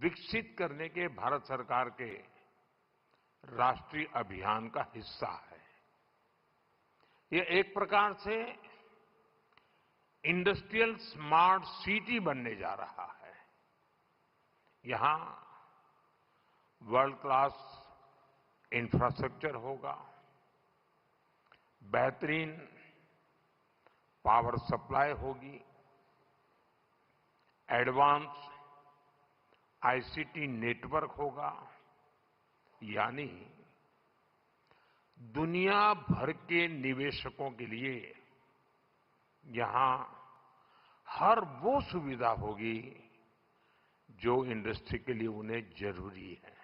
विकसित करने के भारत सरकार के राष्ट्रीय अभियान का हिस्सा है। ये एक प्रकार से इंडस्ट्रियल स्मार्ट सिटी बनने जा रहा है। यहां वर्ल्ड क्लास इंफ्रास्ट्रक्चर होगा, बेहतरीन पावर सप्लाई होगी, एडवांस आईसीटी नेटवर्क होगा, यानी दुनिया भर के निवेशकों के लिए यहां हर वो सुविधा होगी जो इंडस्ट्री के लिए उन्हें जरूरी है।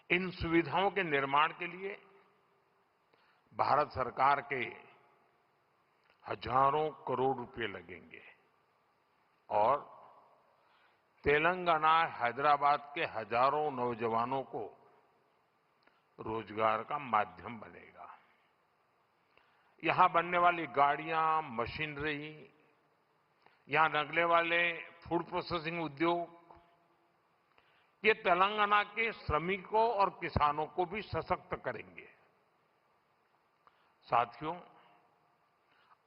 इन सुविधाओं के निर्माण के लिए भारत सरकार के हजारों करोड़ रुपए लगेंगे और तेलंगाना, हैदराबाद के हजारों नौजवानों को रोजगार का माध्यम बनेगा। यहां बनने वाली गाड़ियां, मशीनरी, यहां लगने वाले फूड प्रोसेसिंग उद्योग, ये तेलंगाना के श्रमिकों और किसानों को भी सशक्त करेंगे। साथियों,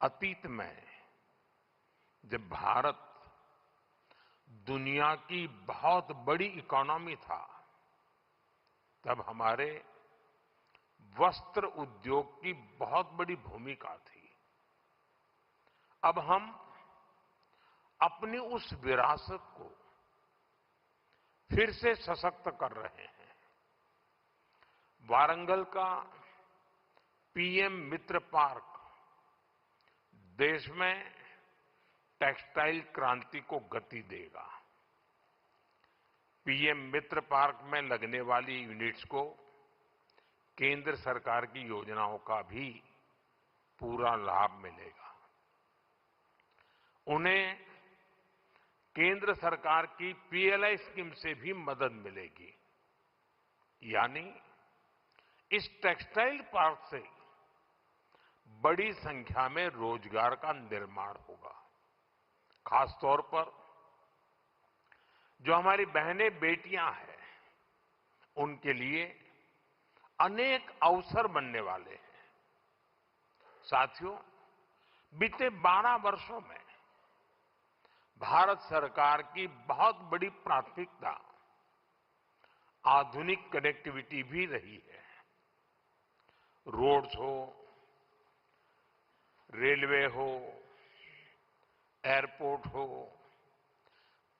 अतीत में जब भारत दुनिया की बहुत बड़ी इकोनॉमी था, तब हमारे वस्त्र उद्योग की बहुत बड़ी भूमिका थी। अब हम अपनी उस विरासत को फिर से सशक्त कर रहे हैं। वारंगल का पीएम मित्र पार्क देश में टेक्सटाइल क्रांति को गति देगा। पीएम मित्र पार्क में लगने वाली यूनिट्स को केंद्र सरकार की योजनाओं का भी पूरा लाभ मिलेगा। उन्हें केंद्र सरकार की पीएलआई स्कीम से भी मदद मिलेगी, यानी इस टेक्सटाइल पार्क से बड़ी संख्या में रोजगार का निर्माण होगा। खासतौर पर जो हमारी बहनें, बेटियां हैं, उनके लिए अनेक अवसर बनने वाले हैं। साथियों, बीते 12 वर्षों में भारत सरकार की बहुत बड़ी प्राथमिकता आधुनिक कनेक्टिविटी भी रही है। रोड्स हो, रेलवे हो, एयरपोर्ट हो,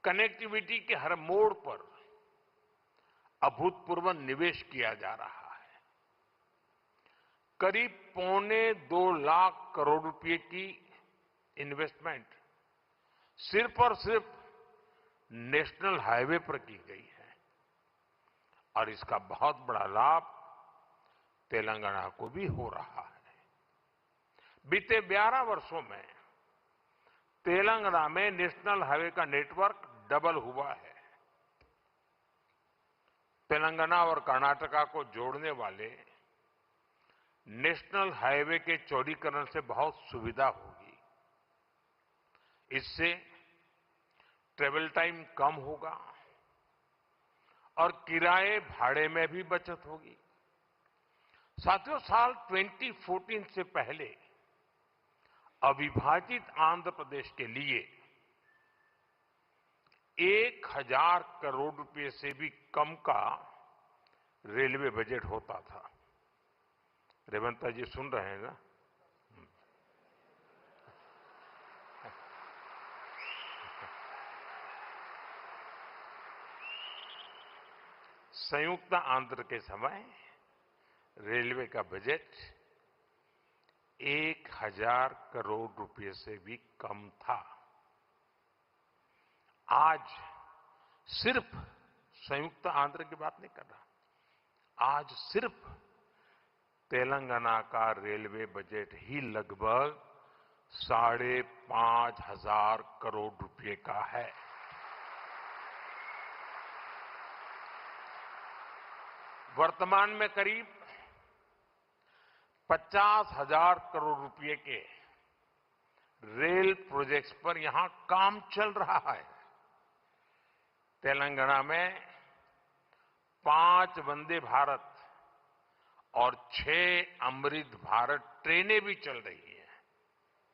कनेक्टिविटी के हर मोड़ पर अभूतपूर्व निवेश किया जा रहा है। करीब 2.25 लाख करोड़ रुपए की इन्वेस्टमेंट सिर्फ और सिर्फ नेशनल हाईवे पर की गई है और इसका बहुत बड़ा लाभ तेलंगाना को भी हो रहा है। बीते 12 वर्षों में तेलंगाना में नेशनल हाईवे का नेटवर्क डबल हुआ है। तेलंगाना और कर्नाटका को जोड़ने वाले नेशनल हाईवे के चौड़ीकरण से बहुत सुविधा होगी। इससे ट्रेवल टाइम कम होगा और किराए भाड़े में भी बचत होगी। साथियों, साल 2014 से पहले अविभाजित आंध्र प्रदेश के लिए 1000 करोड़ रुपए से भी कम का रेलवे बजट होता था। रेवंता जी सुन रहे हैं ना? संयुक्त आंध्र के समय रेलवे का बजट 1000 करोड़ रुपए से भी कम था। आज सिर्फ संयुक्त आंध्र की बात नहीं कर रहा, आज सिर्फ तेलंगाना का रेलवे बजट ही लगभग 5,500 करोड़ रुपए का है। वर्तमान में करीब 50,000 करोड़ रुपए के रेल प्रोजेक्ट्स पर यहां काम चल रहा है। तेलंगाना में 5 वंदे भारत और 6 अमृत भारत ट्रेनें भी चल रही हैं।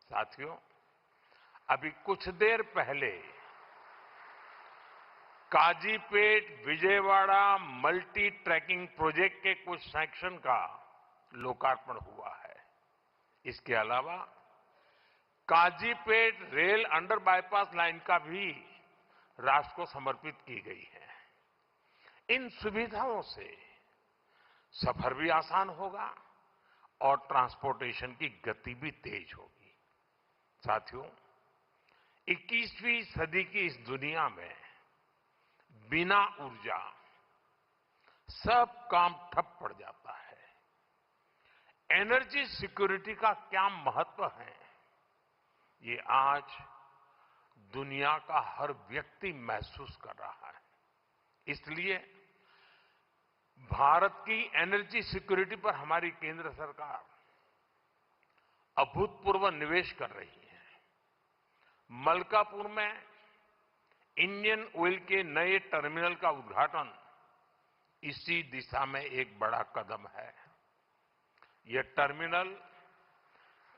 साथियों, अभी कुछ देर पहले Kazipet Vijayawada multi tracking project के कुछ सेक्शन का लोकार्पण हुआ है। इसके अलावा Kazipet rail under bypass line का भी राष्ट्र को समर्पित की गई है। इन सुविधाओं से सफर भी आसान होगा और ट्रांसपोर्टेशन की गति भी तेज होगी। साथियों, 21वीं सदी की इस दुनिया में बिना ऊर्जा सब काम ठप पड़ जाता है। एनर्जी सिक्योरिटी का क्या महत्व है, ये आज दुनिया का हर व्यक्ति महसूस कर रहा है। इसलिए भारत की एनर्जी सिक्योरिटी पर हमारी केंद्र सरकार अभूतपूर्व निवेश कर रही है। मलकापुर में इंडियन ऑयल के नए टर्मिनल का उद्घाटन इसी दिशा में एक बड़ा कदम है। यह टर्मिनल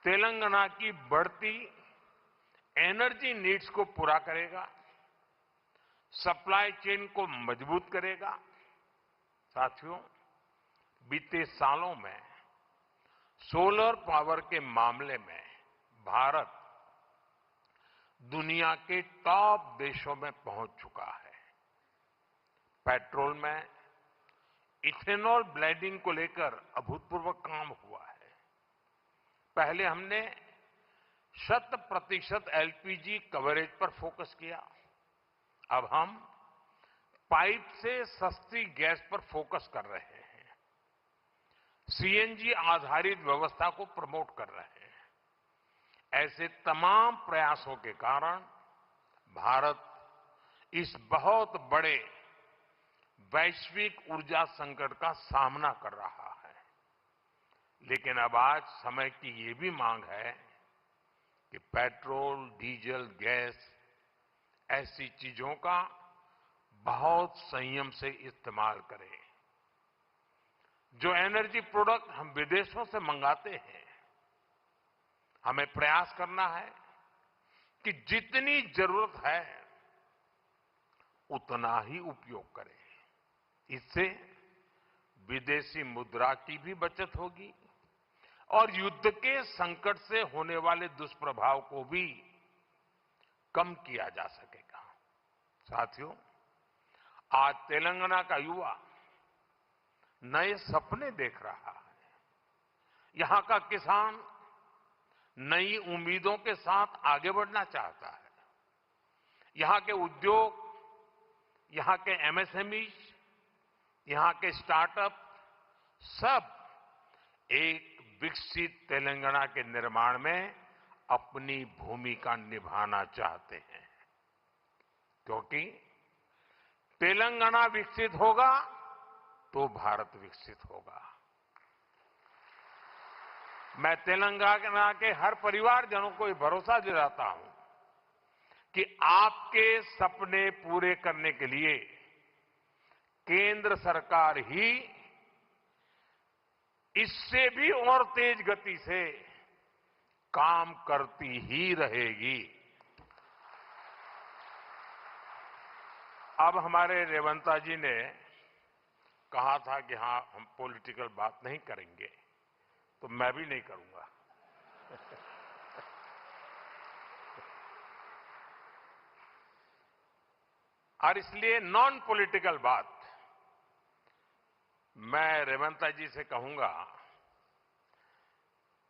तेलंगाना की बढ़ती एनर्जी नीड्स को पूरा करेगा, सप्लाई चेन को मजबूत करेगा। साथियों, बीते सालों में सोलर पावर के मामले में भारत दुनिया के टॉप देशों में पहुंच चुका है। पेट्रोल में इथेनॉल ब्लेंडिंग को लेकर अभूतपूर्व काम हुआ है। पहले हमने 100% एलपीजी कवरेज पर फोकस किया। अब हम पाइप से सस्ती गैस पर फोकस कर रहे हैं। सीएनजी आधारित व्यवस्था को प्रमोट कर रहे हैं। ऐसे तमाम प्रयासों के कारण भारत इस बहुत बड़े वैश्विक ऊर्जा संकट का सामना कर रहा है। लेकिन अब आज समय की ये भी मांग है कि पेट्रोल, डीजल, गैस ऐसी चीजों का बहुत संयम से इस्तेमाल करें। जो एनर्जी प्रोडक्ट हम विदेशों से मंगाते हैं, हमें प्रयास करना है कि जितनी जरूरत है उतना ही उपयोग करें। इससे विदेशी मुद्रा की भी बचत होगी और युद्ध के संकट से होने वाले दुष्प्रभाव को भी कम किया जा सकेगा। साथियों, आज तेलंगाना का युवा नए सपने देख रहा है। यहां का किसान नई उम्मीदों के साथ आगे बढ़ना चाहता है। यहां के उद्योग, यहां के एमएसएमई, यहां के स्टार्टअप सब एक विकसित तेलंगाना के निर्माण में अपनी भूमिका निभाना चाहते हैं। क्योंकि तेलंगाना विकसित होगा तो भारत विकसित होगा। मैं तेलंगाना के हर परिवारजनों को ये भरोसा दिलाता हूं कि आपके सपने पूरे करने के लिए केंद्र सरकार ही इससे भी और तेज गति से काम करती ही रहेगी। अब हमारे रेवंता जी ने कहा था कि हां, हम पॉलिटिकल बात नहीं करेंगे, तो मैं भी नहीं करूंगा। और इसलिए नॉन पॉलिटिकल बात मैं रेवंता जी से कहूंगा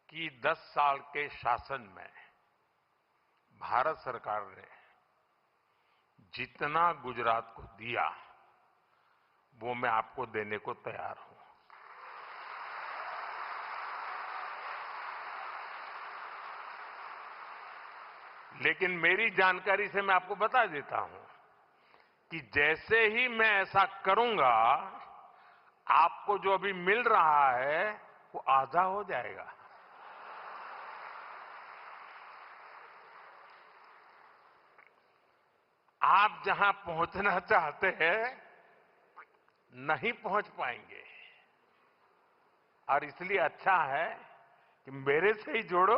कि 10 साल के शासन में भारत सरकार ने जितना गुजरात को दिया वो मैं आपको देने को तैयार हूं। लेकिन मेरी जानकारी से मैं आपको बता देता हूं कि जैसे ही मैं ऐसा करूंगा, आपको जो अभी मिल रहा है वो आधा हो जाएगा। आप जहां पहुंचना चाहते हैं नहीं पहुंच पाएंगे। और इसलिए अच्छा है कि मेरे से ही जोड़ो।